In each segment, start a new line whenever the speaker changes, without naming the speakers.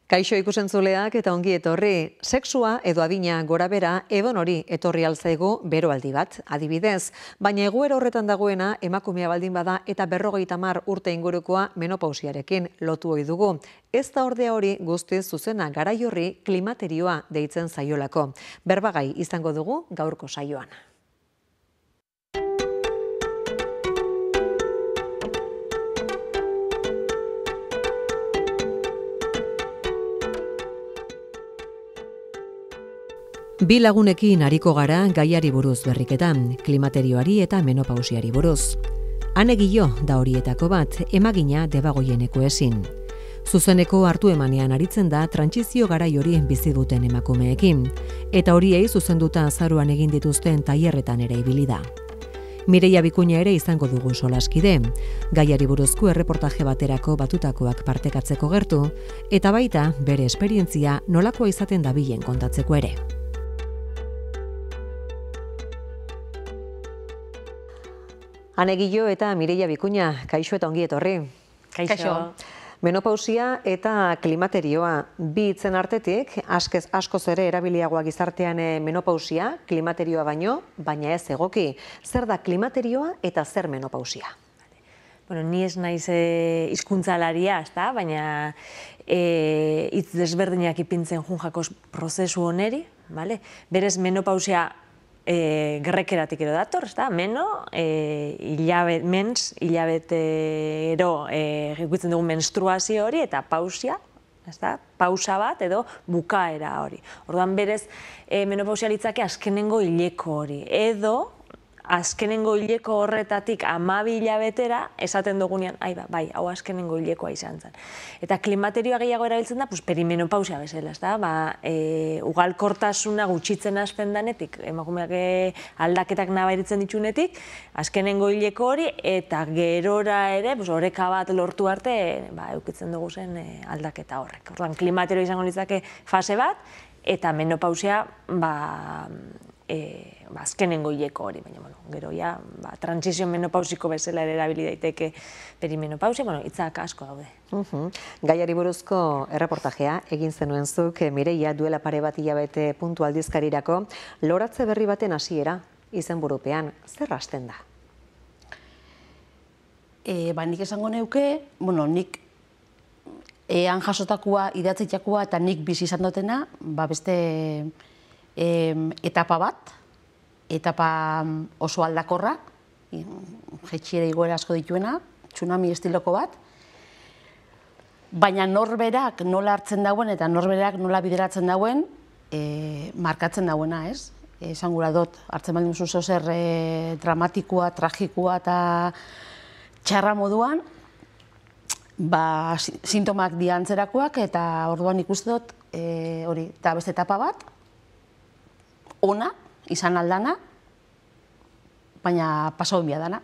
Kaixo ikusentzuleak eta ongi etorri. Sexua edo adina gorabera edonori etorri altzaigu beroaldi bat, adibidez. Baina egoera horretan dagoena emakumea baldin bada eta 50 urte ingurukoa menopausiarekin lotu ohi dugu. Ez da ordea hori guztiz zuzena garai horri klimaterioa deitzen zaiolako. Berbagai izango dugu gaurko saioan. Bi lagunekin ariko gara gaiari buruz berriketan, klimaterioari eta menopausiari buruz. Ane Gillo da horietako bat, emagina Debagoieneko ezin. Zuzeneko hartu emanean aritzen da trantsizio garai hori bizi duten emakumeekin, eta horiei zuzenduta azaroan egin dituzten tailerretan ere ibili da. Mireia Bikuña ere izango dugu solaskide, gaiari buruzko erreportaje baterako batutakoak partekatzeko gertu, eta baita bere esperientzia nolakoa izaten dabilen kontatzeko ere. Ane Gillo eta Mireia Bikuña, kaixo eta ongi etorri.
Kaixo.
Menopausia eta klimaterioa bi hitzen artetik, askoz ere erabiliagoa gizartean menopausia, klimaterioa baina ez egoki. Zer da klimaterioa eta zer menopausia?
Bueno, ni ez naiz hizkuntzalaria, ezta, baina hitz desberdinak ipintzen junjakos prozesu honeri, bale? Berez menopausia gerrekeratik ero dator, ezta? Meno, hilabetero ikutzen dugu menstruazio hori eta pausia, ezta? Pausa bat edo bukaera hori. Orduan berez menopausia litzake azkenengo hileko hori. Edo azkenengo hileko horretatik 12 hilabetera esaten dugunean, bai, hau azkenengo hilekoa izan zen. Eta klimaterioa gehiago erabiltzen da, perimenopausia bezala, ezta? Ugalkortasuna gutxitzen hasten danetik, emakumeak aldaketak nabaritzen ditunetik, azkenengo hileko hori, eta gerora ere, oreka bat lortu arte, eukitzen dugu zen aldaketa horrek. Orduan, klimaterioa izango litzake fase bat, eta menopausia, azkenengo hileko hori, baina gero ja, transizio menopausiko bezala ere erabili daiteke perimenopausia, hitzak asko daude.
Gaiari buruzko erreportajea egin zenuen zuk, Mireia, duela pare bat hilabete puntu aldizkarirako, loratze berri baten hasiera izenburupean, zer hasten da?
Nik esango neuke, nik han jasotakoa, idatzitakoa eta nik bizi izan dutena, beste etapa bat, etapa oso aldakorra, jaitsira igoera asko dituena, tsunami estiloko bat, baina norberak nola hartzen dauen eta norberak nola bideratzen dauen markatzen dauena, ez? Esan gura dut, hartzen baldin duzu zer dramatikoa, tragikoa eta txarra moduan, sintomak diantzerakoak eta orduan ikuste dut hori, eta beste etapa bat, ona, izan aldana, baina paso honbia dana.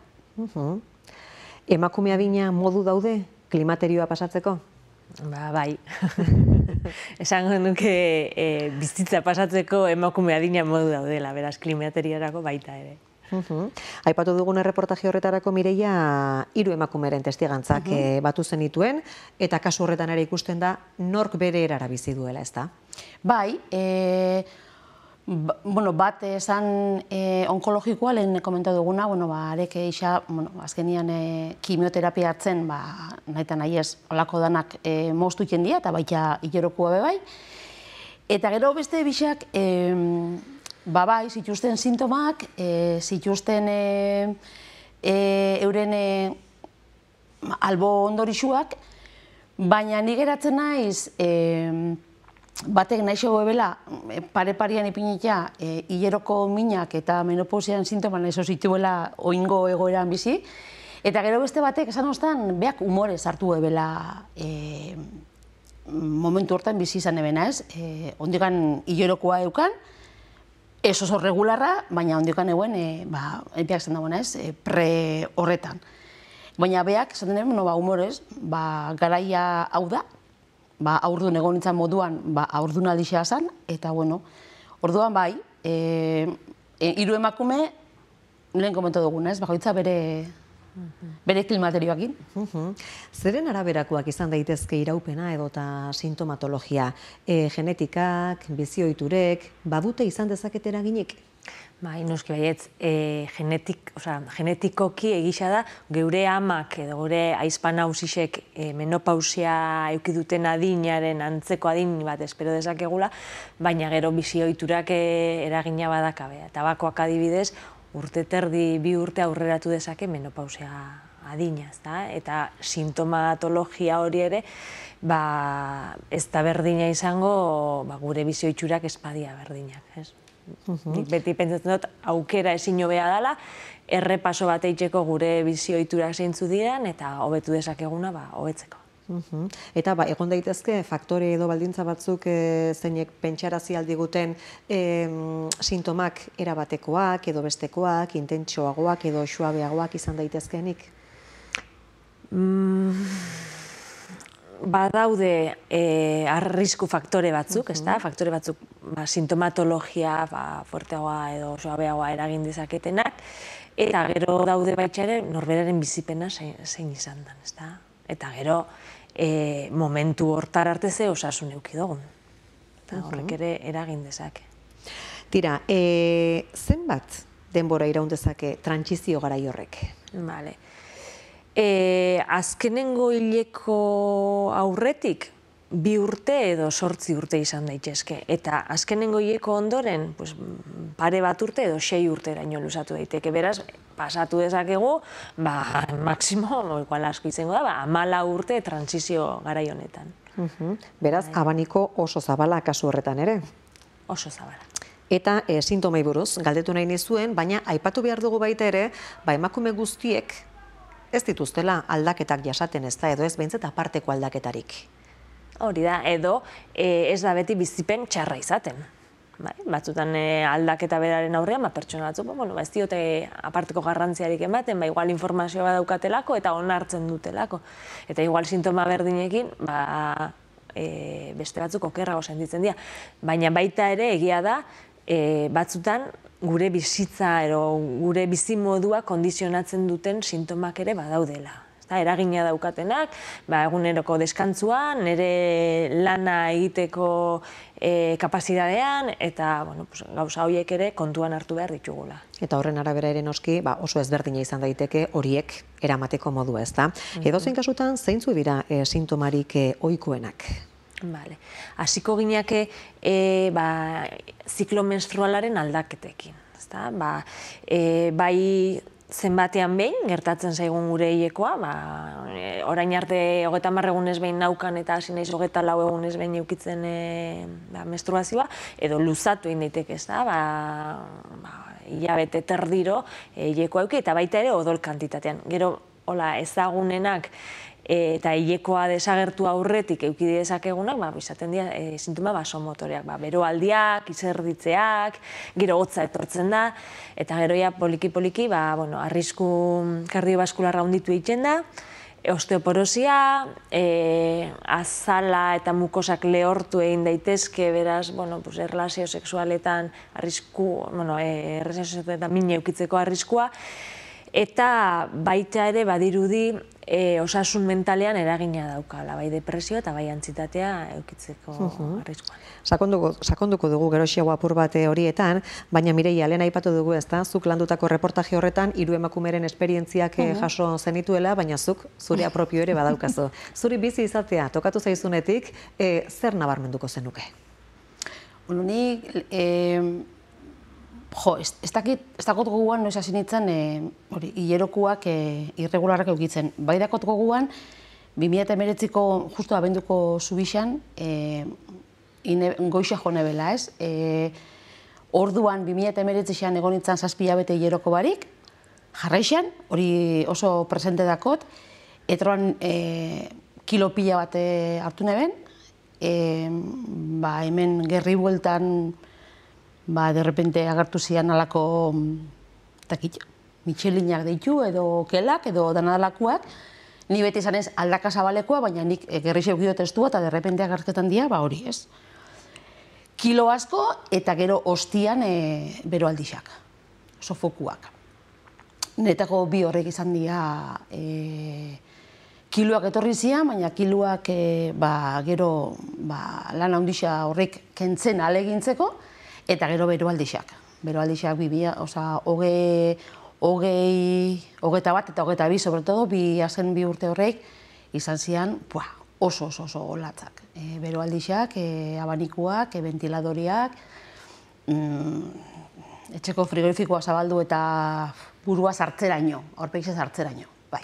Emakume adina modu daude klimaterioa pasatzeko?
Bai. Esango nuke bizitza pasatzeko emakume adina modu daudela, beraz klimateriorako baita ere.
Aipatu dugun erreportaje horretarako, Mireia, 3 emakumeren testigantzak batu zenituen, eta kasu horretan ere ikusten da nork bere erara bizi duela, ez da?
Bai, bat esan onkologikoa lehen komentatu duguna, arek isa azkenian kimioterapia hartzen, nahi eta nahi ez, olako danak moztu ikendia eta baita hilerokua bai. Eta gero beste bisak, bai, zituzten sintomak, zituzten euren albo ondorixuak, baina nik geratzen naiz, batek naixo bebela pare-parian ipinitea hileroko minak eta menopausian sintoman nahizo zituela oingo egoeran bizi, eta gero beste batek esan ostan beak humorez hartu bebela momentu hortan bizi izan ebena, ez? Ondikan hilerokoa eukan, ez oso regularra, baina ondikan eguen beak zen dagoena, ez? Pre horretan. Baina beak, esaten den, humorez, garaia hau da, aurdun egon nintzen moduan, aurdun aldixea zan, eta orduan bai, 3 emakume, lehen komentu dugun, ez? Bakoitza bere bere klimaterioakin.
Zeren araberakoak izan daitezke iraupena edota sintomatologia? Genetikak, bizioiturek, badute izan dezakete eraginik?
Bai, noski baietz, genetikoki egisa da, geure amak edo geure aizpa nausisek menopausia eukiduten adinaren antzeko adin bat espero dezakegula, baina gero bizioiturak eragina badakabe. Tabakoak adibidez, urte terdi, 2 urte aurreratu dezake menopausia adina, eta sintomatologia hori ere, ez da berdina izango gure bizioiturak espadia berdinak, ez? Nik beti pentsatzen dut, aukera ezin hobea dela, errepaso bat eitzeko gure bizioiturak zeintzu diren, eta hobetu dezakeguna hobetzeko.
Eta egon daitezke faktore edo baldintza batzuk zeinek pentsarazi aldiguten sintomak erabatekoak edo bestekoak, intentsoagoak edo suabeagoak izan daitezkeenik?
Badaude arrisku faktore batzuk, faktore batzuk sintomatologia fuerteagoa edo suabeagoa eragin dezaketenak, eta gero daude baitxare norberaren bizipena zein izan den, eta gero momentu hortar arte ze osasun eukidogun, eta horrek ere eragin dezake.
Tira, zenbat denbora iraun dezake trantsizio garai horrek?
Bale. Azkenengo hileko aurretik 2 urte edo 8 urte izan daitezke. Eta azkenengo hileko ondoren pare bat urte edo 6 urteraino luzatu daiteke. Beraz, pasatu dezakegu, maksimo, igual asko izango da, 14 urte trantsizio garai honetan.
Beraz, abaniko oso zabala kasu horretan ere?
Oso zabala.
Eta sintomei buruz, galdetu nahi nizuen, baina aipatu behar dugu baita ere, emakume guztiek ez dituztela aldaketak jasaten ez da, edo ez behintzat aparteko aldaketarik.
Hori da, edo ez da beti bizipen txarra izaten. Batzutan aldaketa beraren aurrean, pertsona batzuk, ez diote aparteko garrantziarik ematen, igual informazioa badaukatelako eta onartzen dutelako. Eta igual sintoma berdinekin, beste batzuk okerrago sentitzen dira. Baina baita ere egia da, batzutan gure bizitza edo gure bizimodua kondizionatzen duten sintomak ere badaudela. Eragina daukatenak, eguneroko deskantzuan, nire lana egiteko kapazitatean, eta gauza horiek ere kontuan hartu behar ditugula.
Eta horren arabera ere noski oso ezberdina izan daiteke horiek eramateko modua, ez da? Edozein kasutan, zeintzu dira sintomarik ohikoenak?
Hasiko gineake ziklo menstrualaren aldaketekin. Bai zenbatean behin, gertatzen zaigun gure hilekoa, orain arte 30 egunez behin naukan eta hasi naiz 24 egunez behin eukitzen menstruazioa, edo luzatu egin daiteke, hilabete terdiro hilekoa euki, eta baita ere odol kantitatean. Gero, ezagunenak eta hilekoa desagertu aurretik euki dezakegunak, izaten dira sintoma basomotoreak, beroaldiak, izerditzeak, gero hotza etortzen da, eta gero poliki-poliki arrisku kardiobaskularra handitu egiten da, osteoporosia, azala eta mukosak lehortu egin daitezke, beraz, erlazio sexualetan arrisku, erlazio sexualetan min eukitzeko arriskua, eta baita ere badirudi osasun mentalean eragina daukala, bai depresio eta bai antsietatea eukitzeko arriskuan.
Sakonduko dugu geroxiago apur bat horietan, baina Mireia, lehen aipatu dugu, ez da, zuk landutako reportaje horretan 3 emakumeren esperientziak jaso zenituela, baina zuk zurea propio ere badaukazu. Zuri bizi izatea, tokatu zaizunetik, zer nabarmenduko zenuke?
Nik, ez dakot goguan noiz hasi nintzen hilerokuak irregularrak eukitzen. Bai dakot goguan, 2019ko justu abenduko zubixan, goixa jo nebela, ez? Orduan 2019an egon nintzen 7 hilabete hileroko barik, jarraixan, hori oso presente dakot, etroan kilo pila bat hartu neben, hemen gerri bueltan derrepente agertu zian alako mitxelinak deitu edo kelak edo danadalakoak. Ni beti izan ez aldaka zabalekoa, baina nik gerri zeukio testua eta derrepente agerketan dira, hori ez. Kilo asko eta gero ostian beroaldixak, oso fokuak. netako bi horrek izan dira kiloak etorri zian, baina kiloak gero lan handixa horrek kentzen alegintzeko, eta gero beroaldixak. Beroaldixak hogeita bat eta hogeita bi, sobretodo, azken bi urte horrek izan zian oso latzak. Beroaldixak, abanikuak, ventiladoriak, etxeko frigorifikoa zabaldu eta burua sartzeraino, aurpegiza sartzeraino, bai.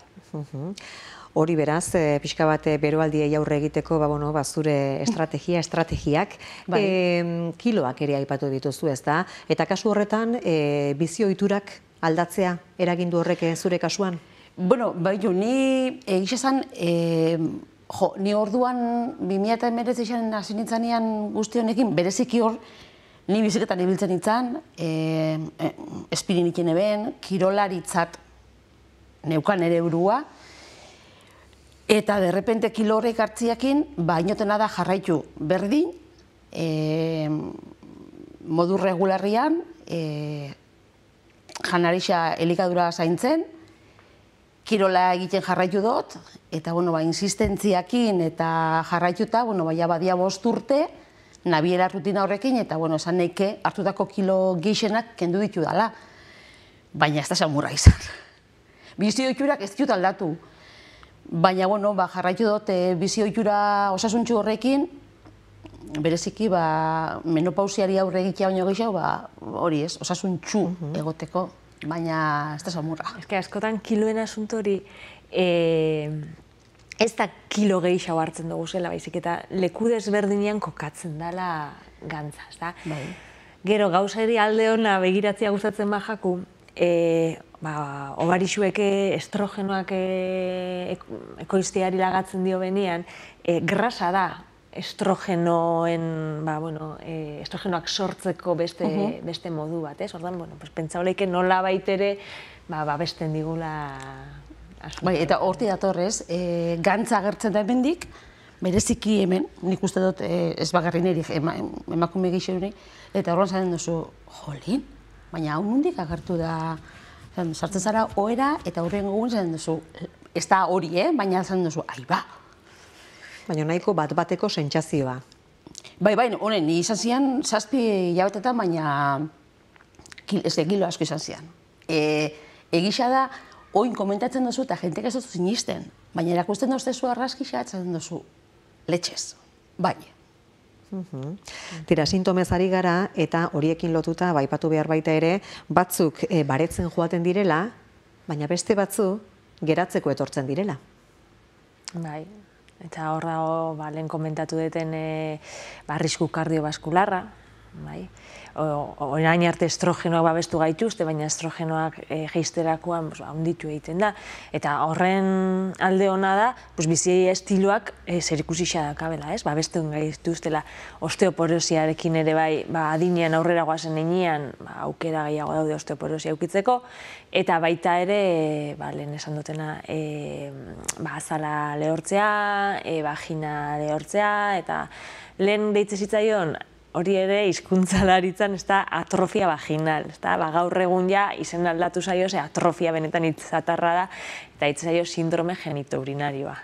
Hori beraz, pixka bat beroaldiei aurre egiteko zure estrategiak, kiloak ere aipatu dituzu, ez da? Eta kasu horretan, bizi ohiturak aldatzea eragindu horrek zure kasuan?
Bueno, ni egiz esan, ni orduan 2019 hasi nintzanean guzti honekin, bereziki hor, ni biziketan ibiltzen nintzen, espiriniken eben, kirolaritzat neukan ere burua, eta derrepente kilo horrek hartziakin, inotena da jarraitu berdin, modu regularrian, janarixa elikadura zaintzen, kirola egiten jarraitu dut, eta insistentziakin eta jarraituta, badia 5 urte, nabiera rutina horrekin, eta esan neike hartutako kilo geixenak kendu ditu dala. Baina ez da samurra izan. Bizi ohiturak ez ditut aldatu. Baina, jarraitu dut bizi ohitura osasuntsu horrekin, bereziki menopausiari aurre egitea baino gehiago, hori ez, osasuntsu egoteko, baina ez da samurra.
Ez askotan kiloen asunto hori, ez da kilo gehiago hartzen dugu zela, baizik eta leku desberdinean kokatzen dela gantza, ez da? Gero, gauzari alde hona begiratzea gustatzen jaku, obarixuek estrogenoak ekoizteari lagatzen dio benean, grasa da estrogenoak sortzeko beste modu bat, ez? Ordan, pentsa holeike nola baitere babesten digula.
Eta horti datorrez, gantza agertzen da hemendik, bereziki hemen, nik uste dut ez bakarri niri, emakume gixeunei, eta horren zaten duzu, jolin, baina hau nondik agertu da, sartzen zara ohera, eta horren gogun zaten duzu, ez da hori, baina zaten duzu, aiba.
Baina nahiko bat-bateko sentsazioa.
Bai, honen, ni izan zian, 7 hilabetetan, baina kilo asko izan zian. Egisa da, oin komentatzen duzu eta jentek ez duzu sinisten, baina erakusten duzu arraskixa, etzen duzu letxez, bai.
Tira, sintomez ari gara eta horiekin lotuta, aipatu behar baita ere, batzuk baretzen joaten direla, baina beste batzu geratzeko etortzen direla.
Bai, eta hor dago, lehen komentatu duten arrisku kardiobaskularra, bai. Orain arte estrogenoak babestu gaituzte, baina estrogenoak jeisterakoan handitu egiten da. Eta horren alde hona da, bizi estiloak zerikusia dakabela, babestu gaituztela osteoporosiarekin ere bai, adinean aurrera goazen heinean, aukera gehiago daude osteoporosia aukitzeko, eta baita ere, lehen esan dutena, azala lehortzea, vagina lehortzea, eta lehen deitze zitzaion, hori ere hizkuntzalaritzan atrofia vaginal. Gaur egun izen aldatu zaio, atrofia benetan hitzatarra da, eta hitz zaio sindrome genitourinarioa.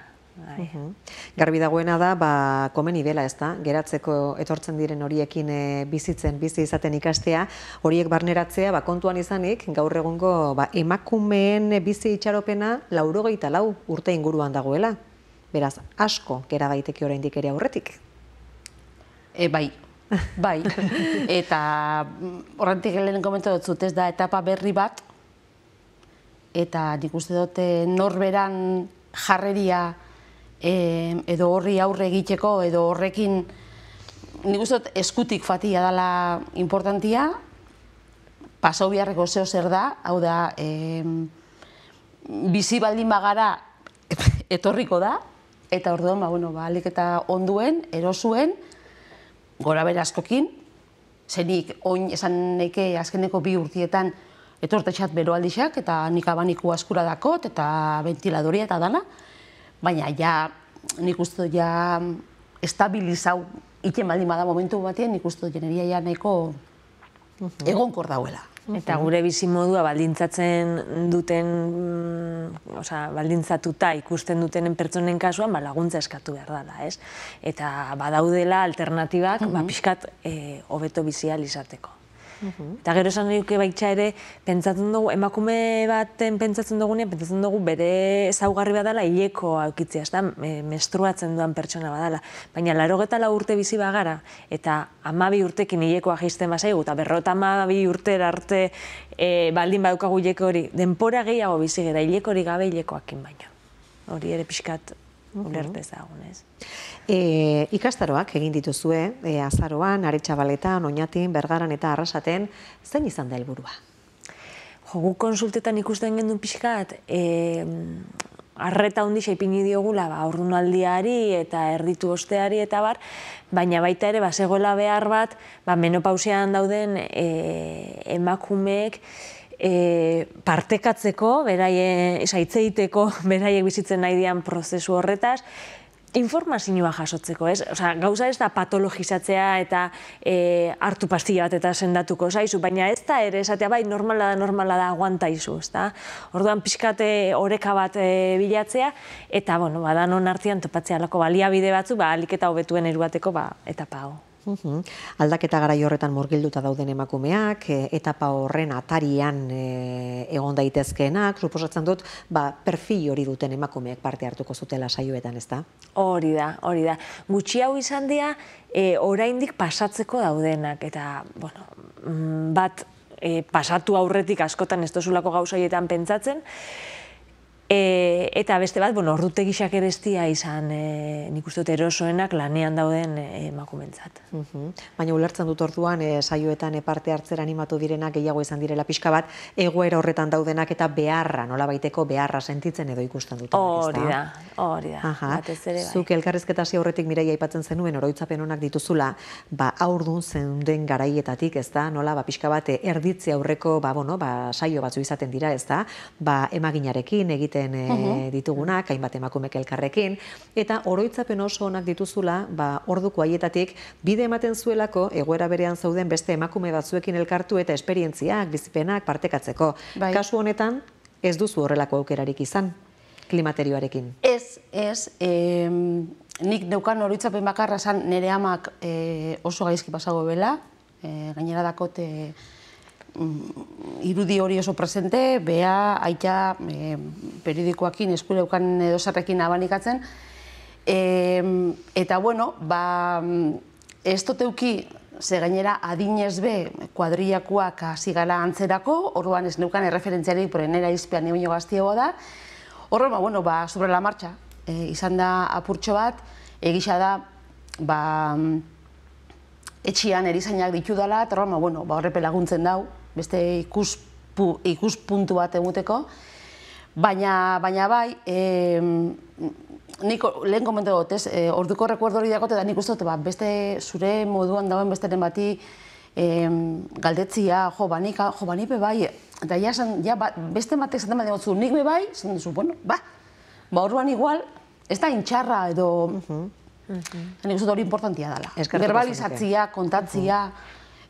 Garbi dagoena da, komeni dela, ez da, geratzeko etortzen diren horiekin bizi izaten ikastea, horiek barneratzea, kontuan izanik, gaur egungo emakumeen bizi itxaropena 84 urte inguruan dagoela. Beraz, asko gera daiteke oraindik ere aurretik.
Bai, eta horrentik lehen komentu dut ez da etapa berri bat, eta nik uste dut norberan jarreria edo horri aurre egiteko, edo horrekin nik uste dut eskutik fatia dela importantia, pasau biharreko zeo zer da, hau da, bizi baldin bagara etorriko da, eta orduan, alik eta onduen, erosuen, gora bera askokin, zenik oin esan neke azkeneko 2 urtietan etortetxat beroaldixak, eta nik abaniku askura dakot, eta ventiladoria eta dana, baina nik uste dut estabilizau iten baldin bada momentu batean, nik uste dut jeneria nahiko egonkor dauela.
Eta gure bizimodua baldintzatzen duten, baldintzatuta ikusten dutenen pertsonen kasuan, laguntza eskatu behar dela, ez? Eta badaudela alternatibak, pixkat hobeto bizi ahal izateko. Eta gero esan duke baitxa ere, pentsatzen dugu, emakume baten pentsatzen dugunean, pentsatzen dugu bere ezaugarri badala hileko aukitzea, ez da, menstruatzen duan pertsona badala. Baina 84 urte bizi bagara, eta 12 urtekin hilekoa jaisten bazaigu, eta 52 urtera arte baldin badukagu hileko hori, denpora gehiago bizi gara, hileko hori gabe hilekoakin baino. Hori ere pixkat ulertezagun, ez?
Ikastaroak egin dituzue, Azaroan, Aretxabaletan, Oñatin, Bergaran eta Arrasaten, zein izan da helburua?
Guk konsultetan ikusten gendun pixkat, arreta handia ipini diogula haurdunaldiari eta erditu osteari eta bar, baina baita ere bazegoela behar bat, menopausian dauden emakumeek partekatzeko, hitz egiteko, beraiek bizitzen nahi dian prozesu horretaz, informazioa jasotzeko, ez? Gauza ez da patologizatzea eta hartu pastilla bat eta sendatuko zaizu, baina ez da ere esatea bai normala da aguanta izu, ez da? Orduan pixkate oreka bat bilatzea, eta, danon artean topatzea alako baliabide batzu, ahalik eta hobetuen eruateko etapa hau.
Aldaketa garai horretan murgilduta dauden emakumeak, etapa horren atarian egon daitezkeenak, suposatzen dut, perfil hori duten emakumeak parte hartuko zutela saioetan, ez da?
Hori da. Gutxi hau izan dira, oraindik pasatzeko daudenak, eta, bat pasatu aurretik askotan ez tozulako gauza horietan pentsatzen, eta beste bat, ordutegixak ere ez dira izan, nik uste dut erosoenak lanean dauden emakumentzat.
Baina ulertzen dut orduan, saioetan parte hartzera animatu direnak gehiago izan direla pixka bat, egoera horretan daudenak eta beharra, nola baiteko beharra sentitzen edo ikusten duten.
Hori da, batez ere bai.
Zuk elkarrizketa hasi horretik Mireia aipatzen zenuen, oroitzapen honak dituzula, haurdun zeuden garaietatik, ez da, nola, pixka bat erditze aurreko, saio batzu izaten dira, ez da, emaginarekin egiten ditugunak, hainbat emakumek elkarrekin, eta oroitzapen oso onak dituzula, orduko haietatik, bide ematen zuelako, egoera berean zauden beste emakume batzuekin elkartu eta esperientziak, bizipenak partekatzeko. Kasu honetan, ez duzu horrelako aukerarik izan, klimaterioarekin.
Ez, nik neukan oroitzapen bakarra zan nire amak oso gaizki pasago bela, gainera dakote irudi hori oso presente, bea, aita, periodikoakin, eskureukan edo zerrekin abanikatzen. Eta, ez duteuki, ze gainera adinez be, kuadrillakoak hasi gala antzerako, orduan ez neukan erreferentziarik, pero nera izpean nire gaztiago da. Orduan, sobre la marcha, izan da apurtxo bat, egisa da, etxian erizainak ditu dela, eta horrepe laguntzen dau, beste ikuspuntu bat eguteko, baina bai, nik lehen komentu dut, orduko rekuerdo hori dagote, da nik uste dut, beste zure moduan dauen besteren bati galdetzia, banipe bai, eta beste batek zaten bat egotzu, nik be bai, zaten duzu, orduan igual, ez da intxarra edo, nik uste dut hori importantia dela. Verbalizatzia, kontatzia,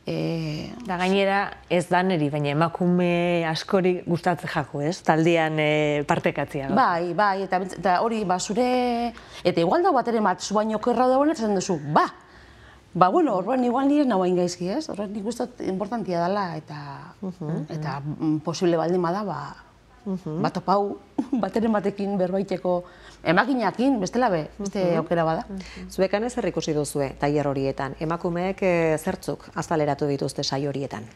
Da gainera ez da neri, baina emakume askori gustatzen jako, ez? Taldean partekatzia.
Bai, eta hori, zure... Eta igual da bat ere bat, zu baino kerra dagoen, etzen duzu, orduan igual nire nagoa ingaizki, ez? Horren nik gustat importantia dela, eta posible baldin bada, bat opau, bat ere batekin berbaiteko emaginakin, bestela be, beste aukera bada.
Zuekan ez ikusi duzue, tailer horietan, emakumeek zertzuk azaleratu dituzte saio horietan?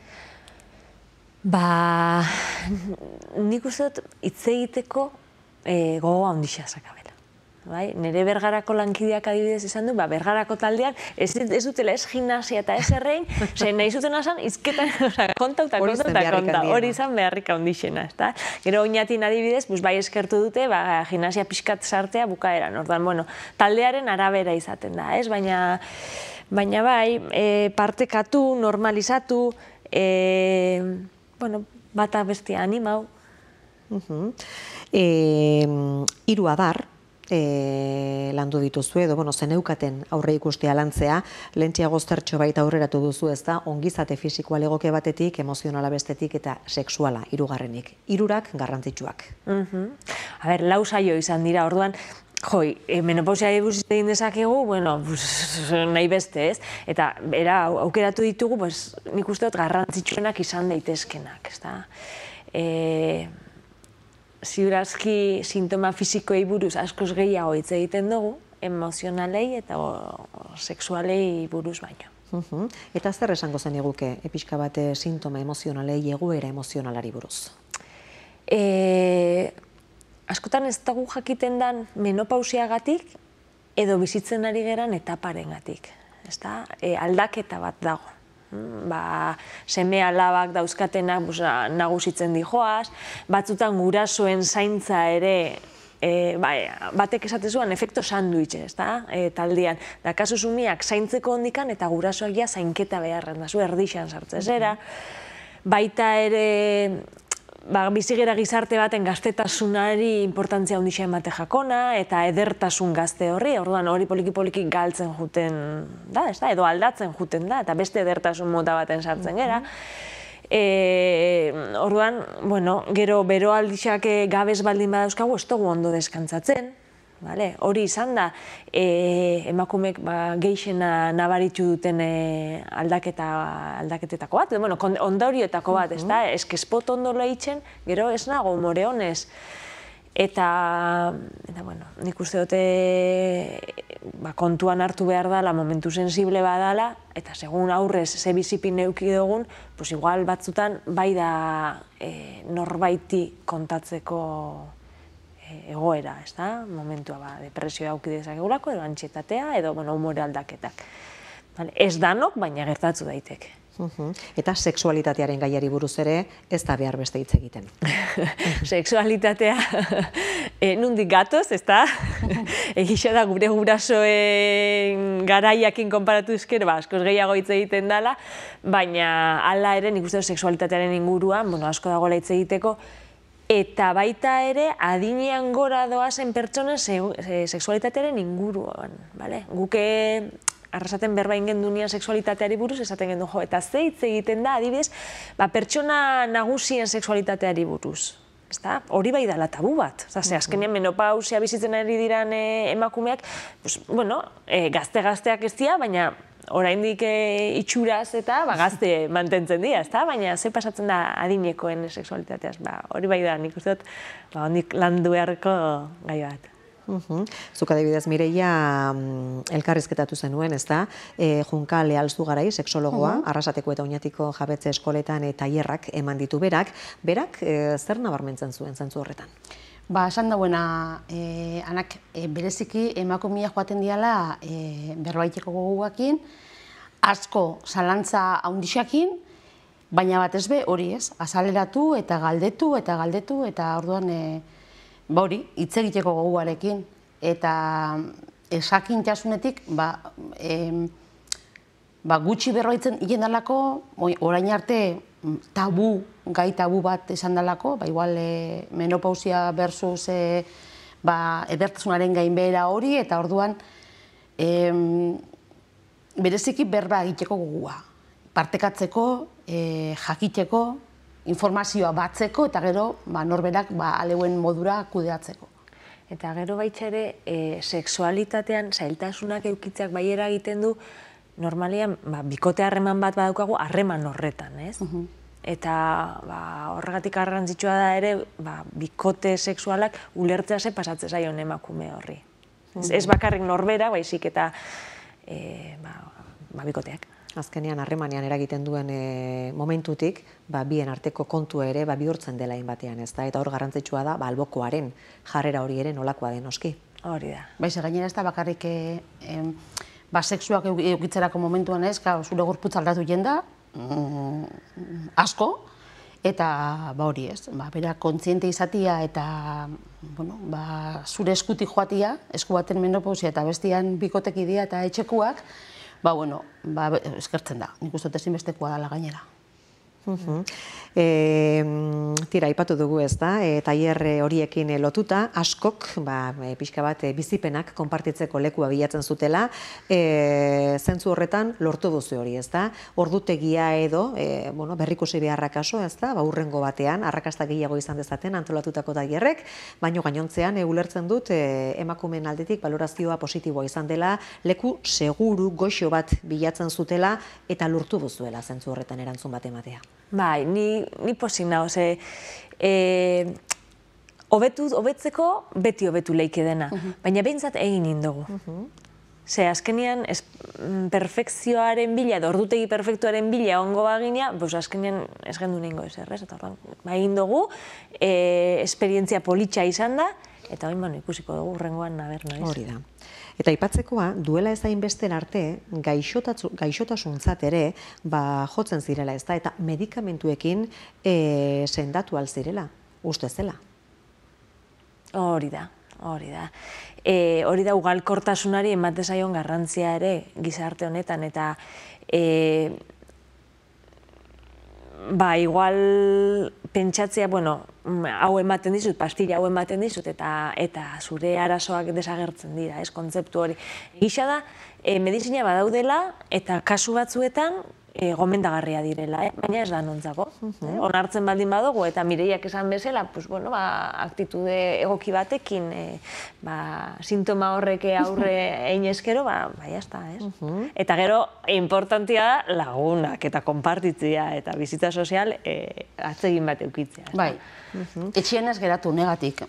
Nik uste dut hitz egiteko gogoa handia sakabela. Nire Bergarako lankideak adibidez izan du, Bergarako taldean ez dutela ez gimnasia eta ez errein, nahi zuten asan, izketan konta, hori izan beharrik handixena. Gero Oñatin adibidez, bai eskertu dute, gimnasia pixkat sartea bukaeran, orduan, taldearen arabera izaten da, ez? Baina bai, partekatu, normalizatu, bata bestia animau.
3 adar, landu dituzu edo, zeneukaten aurre ikustea lantzea, lehentxeago zertxo baita aurreratu duzu ez da, ongizate fisikoa legoke batetik, emozionala bestetik eta sexuala hirugarrenik. Hirurak garrantzitsuak.
A ber, lau saio izan dira, orduan, menopausiari buruz egin dezakegu, nahi beste ez, eta aukeratu ditugu, nik uste dut garrantzitsuenak izan daitezkenak, ez da. Ziurazki sintoma fisikoei buruz askoz gehiago hitz egiten dugu, emozionalei eta sexualei buruz baino.
Eta zer esango zen eguke, pixka bat sintoma emozionalei, egoera emozionalari buruz?
Askotan ez dugu jakiten dan menopausiagatik edo bizitzen ari geran etaparengatik. Aldaketa bat dago. Seme alabak dauzkatenak nagusitzen dijoaz, batzutan gurasoen zaintza ere, batek esatezuan efekto sandwich, taldean. Da, kasu sumiak zaintzeko ondikan eta gurasoak ja zainketa beharren da, zu erdixan sartzezera. Baita ere, bizigera gizarte baten gaztetasunari importantzia handixa emate jakona eta edertasun gazte horri, orduan hori poliki-poliki galtzen juten da, edo aldatzen juten da, eta beste edertasun mota baten sartzen gera. Orduan, gero bero aldixak gabez baldin badauzkagu, ez dugu ondo deskantzatzen. Hori izan da, emakumek geixena nabaritu duten aldaketetako bat, ondorioetako bat, ez da, eskespot ondo lehitzen, gero ez nago umore honez. Eta, nik uste dute kontuan hartu behar dela, momentu sensible badala, eta segun aurrez ze bizipin neuki dugun, igual batzutan bai da norbaiti kontatzeko egoera, ez da, momentua depresioa auki dezakegulako, edo antxietatea, edo umore aldaketak. Ez danok, baina gertatu daiteke.
Eta sexualitatearen gaiari buruz ere, ez da behar beste hitz egiten.
Sexualitatea nundik gatoz, ez da? Egisa da gure gurasoen garaiakin konparatu ezker, askoz gehiago hitz egiten dela, baina hala ere, nik uste sexualitatearen inguruan, asko dagoela hitz egiteko, eta baita ere, adinean gora doazen pertsonen sexualitatearen inguruan. Guke arrasaten berba ingen dunean sexualitateari buruz, esaten gendu jo, eta ze hitz egiten da, adibidez, pertsona nagusien sexualitateari buruz. Hori bai dela tabu bat. Azkenean menopausia bizitzen ari diran emakumeak, gazte-gazteak ez dira, baina oraindik itxuraz eta gazte mantentzen dira, baina ze pasatzen da adinekoen sexualitateaz. Hori bai da, nik uste dut, hondik landu beharreko gai bat.
Zuk adibidez, Mireia elkarrizketatu zenuen, ez da, Junka Lealzugarai, sexologoa, Arrasateko eta Oñatiko jabetze eskoletan tailerrak eman ditu berak. Berak, zer nabarmentzen zuen zentzu horretan?
Esan dauena, anak bereziki emakumia joaten diala berbaiteko goguakin, asko zalantza haundixakin, baina batez be hori ez, azaleratu eta galdetu, eta orduan hori, hitz egiteko goguarekin, eta esakintasunetik gutxi berbaitzen hiendalako, orain arte gai tabu bat esan dalako, igual menopausia versus edertasunaren gainbehera hori, eta orduan bereziki berba egiteko gogua, partekatzeko, jakiteko, informazioa batzeko, eta gero norberak aleuen modura kudeatzeko.
Eta gero baitxa ere, sexualitatean zailtasunak eukitzeak baiera egiten du, normalian, bikote harreman bat badaukagu, harreman horretan, ez? Eta horregatik garrantzitsua da ere, bikote sexualak ulertzea ze pasatzen zaion emakume horri. Ez bakarrik norbera, baizik eta bikoteak.
Azkenean harremanean eragiten duen momentutik, bien arteko kontua ere bihurtzen dela batean, ez da? Eta hor garrantzitsua da, albokoaren jarrera hori ere nolakoa den oski.
Hori da.
Gainera ez da bakarrik sexuak eukitzerako momentuan ez, zure gorputz aldatu jenda, asko, eta hori ez, bera kontziente izatia eta zure eskutik joatia, esku baten menopausia eta bestian bikotekidia eta etxekuak, eskertzen da, nik uste ezinbestekoa dela gainera.
Tira, aipatu dugu ez da, tailer horiekin lotuta, askok, pixka bat, bizipenak konpartitzeko lekua bilatzen zutela, zentzu horretan lortu duzu hori, ez da, ordutegia edo, berrikusi beharrak kaso, ez da, urrengo batean, arrakasta gehiago izan dezaten antolatutako tailerrek, baino gainontzean ulertzen dut emakumeen aldetik balorazioa positiboa izan dela, leku seguru, goxo bat bilatzen zutela, eta lortu duzuela zentzu horretan erantzun bat ematea.
Bai, ni pozik nago, hobetzeko beti hobetu leike dena, baina behintzat egin indogu. Azkenean, perfekzioaren bila, edo ordutegi perfektuaren bila ongo bagina, azkenean ez gendu nengo ez errez, eta egin dugu, esperientzia politxa izan da, eta hori ikusiko dugu urrengoan naber noiz.
Hori da. Eta aipatzekoa, duela ez hainbesten arte, gaixotasuntzat ere, jotzen zirela ez da, eta medikamentuekin sendatu alzirela, uste zela.
Hori da. Hori da ugalkortasunari ematen zaion garrantzia ere gizarte honetan, eta igual pentsatzea, hau ematen dizut, pastilla hau ematen dizut, eta zure arazoak desagertzen dira, ez, kontzeptu hori. Gisa da, medizina badaudela, eta kasu batzuetan gomendagarria direla, baina ez da nontzako. Onartzen baldin badugu, eta Mireiak esan bezala, aktitude egoki batekin, sintoma horrek aurre egin eskero, jazta, ez? Eta gero, importantia da lagunak eta konpartitzea eta bizitza sozial atzegin bat eukitzea.
Bai, etxien ez geratu negatik.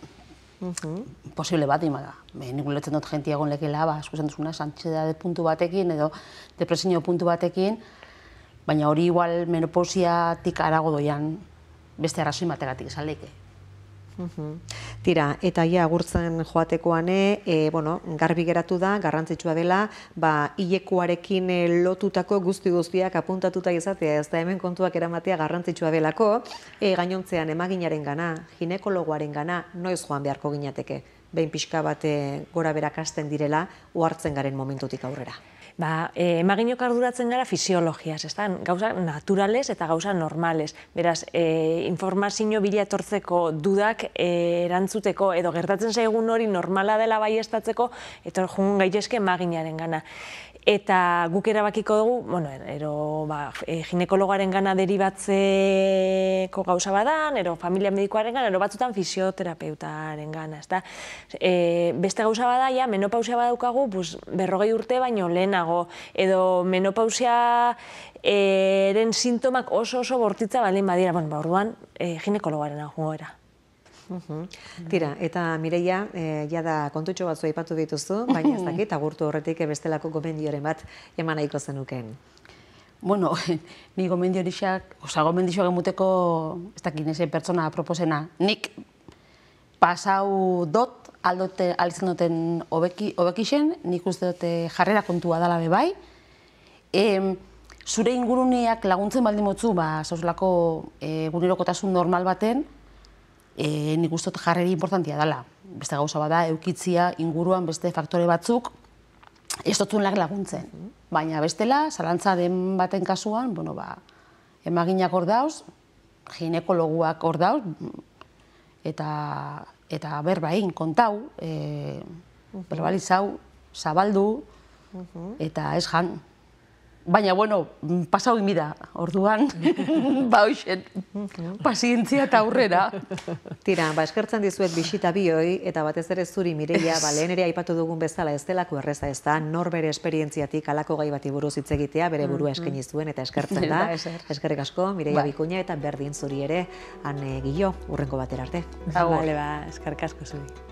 Posible bat imada. Nik ulertzen dut jentia egon lekela, eskuzen duzuna, antsiedade puntu batekin edo depresio puntu batekin, baina hori igual menopausiatik harago doian beste arrazoi bategatik esan leike.
Tira, eta agurtzen joatekoane, garbi geratu da, garrantzitsua dela, hilekuarekin lotutako guztiak apuntatuta izatea, ez da hemen kontuak eramatea garrantzitsua delako, gainontzean emaginaren gana, ginekologoaren gana, noiz joan beharko ginateke, behin pixka bat gora berakasten direla, ohartzen garen momentutik aurrera.
Emaginok arduratzen gara fisiologiaz, gauza naturales eta gauza normales. Beraz, informazio bila etortzeko dudak erantzuteko edo gertatzen zaigun hori normala dela baiestatzeko, eta joan gaitezke emaginaren gana. Eta guk erabakiko dugu, ginekologoaren gana deribatzeko gauza badan, ero familia medikoaren gana, ero batzutan fisioterapeutaren gana. Beste gauza bada, menopausia badaukagu 40 urte baino lehenago, edo menopausiaren sintomak oso bortitza baldin badira, orduan ginekologoaren joango era.
Tira, eta Mireia, jada kontutxo batzu aipatu dituzu, baina ez dakit, agurtu horretik bestelako gomendioren bat eman nahiko zenukeen.
Bueno, ni gomendioak emuteko, ez dakit nese pertsona proposena, nik pasau dot, alditzen duten hobekixen, nik uste dute jarrera kontua dala bebai. Zure inguruneak laguntzen baldin motzu, zauzulako egunerokotasun normal baten, nik uste dut jarreri importantia dela. Beste gauza bada, eukitzia inguruan beste faktore batzuk ez dutun laguntzen. Baina bestela, zalantza den baten kasuan, emaginak hor dauz, ginekologuak hor dauz, eta berbain, kontau, berbalizau, zabaldu, eta ez jan. Baina, pasau inbida, orduan, hoxen, pazientzia eta aurrera.
Tira, eskertzen dizuet bisita bioi, eta batez ere zuri Mireia, lehen ere aipatu dugun bezala ez delako erreza ez da, norbere esperientziatik alako gai bati buruz hitz egitea, bere burua eskaini zuen eta eskertzen da. Eskerrik asko, Mireia Bikuña, eta berdin zuri ere, han Gillo, urrengo batera arte.
Eskerrik asko zuri.